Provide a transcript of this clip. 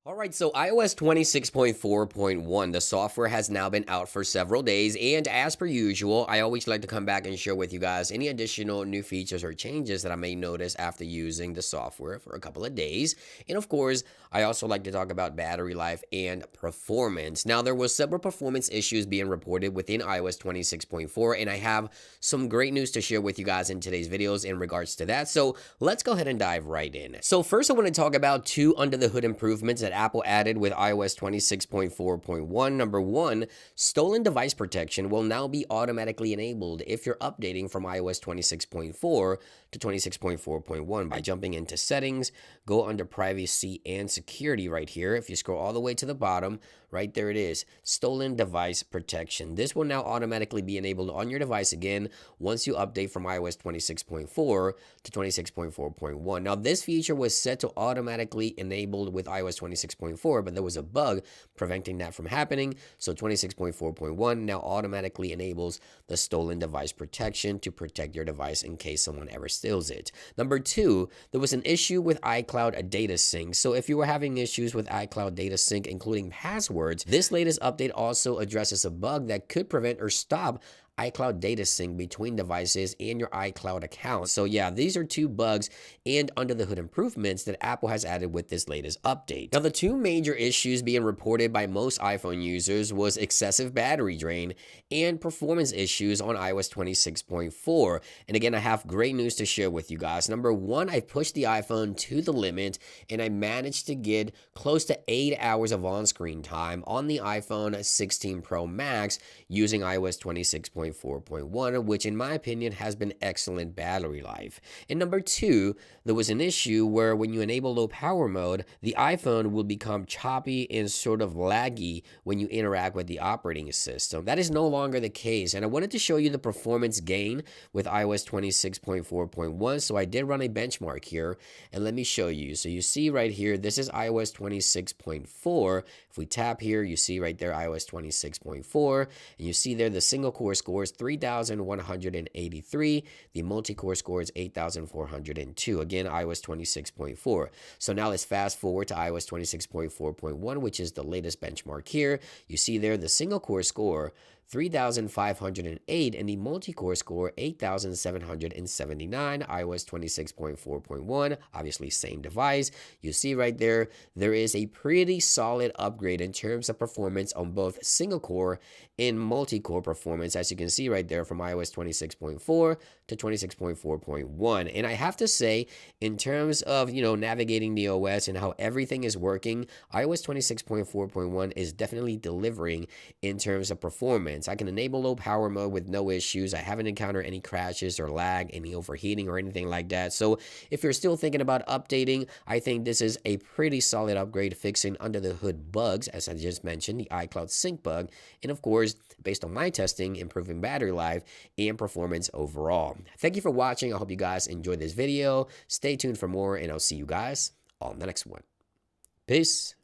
All right, so iOS 26.4.1, the software has now been out for several days, and as per usual, I always like to come back and share with you guys any additional new features or changes that I may notice after using the software for a couple of days. And of course, I also like to talk about battery life and performance. Now, there was several performance issues being reported within iOS 26.4, and I have some great news to share with you guys in today's videos in regards to that. So let's go ahead and dive right in. So first, I want to talk about two under the hood improvements that Apple added with iOS 26.4.1. Number one, stolen device protection will now be automatically enabled if you're updating from iOS 26.4 to 26.4.1 by jumping into settings, go under privacy and security right here. If you scroll all the way to the bottom, right there it is, stolen device protection. This will now automatically be enabled on your device again once you update from iOS 26.4 to 26.4.1. Now, this feature was set to automatically enabled with iOS 26.4, but there was a bug preventing that from happening. So 26.4.1 now automatically enables the stolen device protection to protect your device in case someone ever steals it. Number two, there was an issue with iCloud data sync. So if you were having issues with iCloud data sync, including passwords, this latest update also addresses a bug that could prevent or stop iCloud data sync between devices and your iCloud account. So yeah, these are two bugs and under the hood improvements that Apple has added with this latest update. Now, the two major issues being reported by most iPhone users was excessive battery drain and performance issues on iOS 26.4. And again, I have great news to share with you guys. Number one, I pushed the iPhone to the limit and I managed to get close to 8 hours of on-screen time on the iPhone 16 Pro Max using iOS 26.4.1, which in my opinion has been excellent battery life. And number two, there was an issue where when you enable low power mode, the iPhone will become choppy and sort of laggy when you interact with the operating system. That is no longer the case, and I wanted to show you the performance gain with iOS 26.4.1, so I did run a benchmark here, and let me show you. So you see right here, this is iOS 26.4. If we tap here, you see right there iOS 26.4, and you see there the single core score is 3,183. The multi-core score is 8,402. Again, iOS 26.4. So now let's fast forward to iOS 26.4.1, which is the latest benchmark here. You see there the single core score 3,508 and the multi-core score 8,779. iOS 26.4.1, obviously same device. You see right there, there is a pretty solid upgrade in terms of performance on both single core and multi-core performance, as you can see right there from iOS 26.4 to 26.4.1. And I have to say, in terms of, navigating the OS and how everything is working, iOS 26.4.1 is definitely delivering in terms of performance. I can enable low power mode with no issues. I haven't encountered any crashes or lag, any overheating or anything like that. So if you're still thinking about updating, I think this is a pretty solid upgrade fixing under the hood bugs, as I just mentioned, the iCloud sync bug, and of course, based on my testing, improving battery life and performance overall. Thank you for watching. I hope you guys enjoyed this video. Stay tuned for more, and I'll see you guys on the next one. Peace.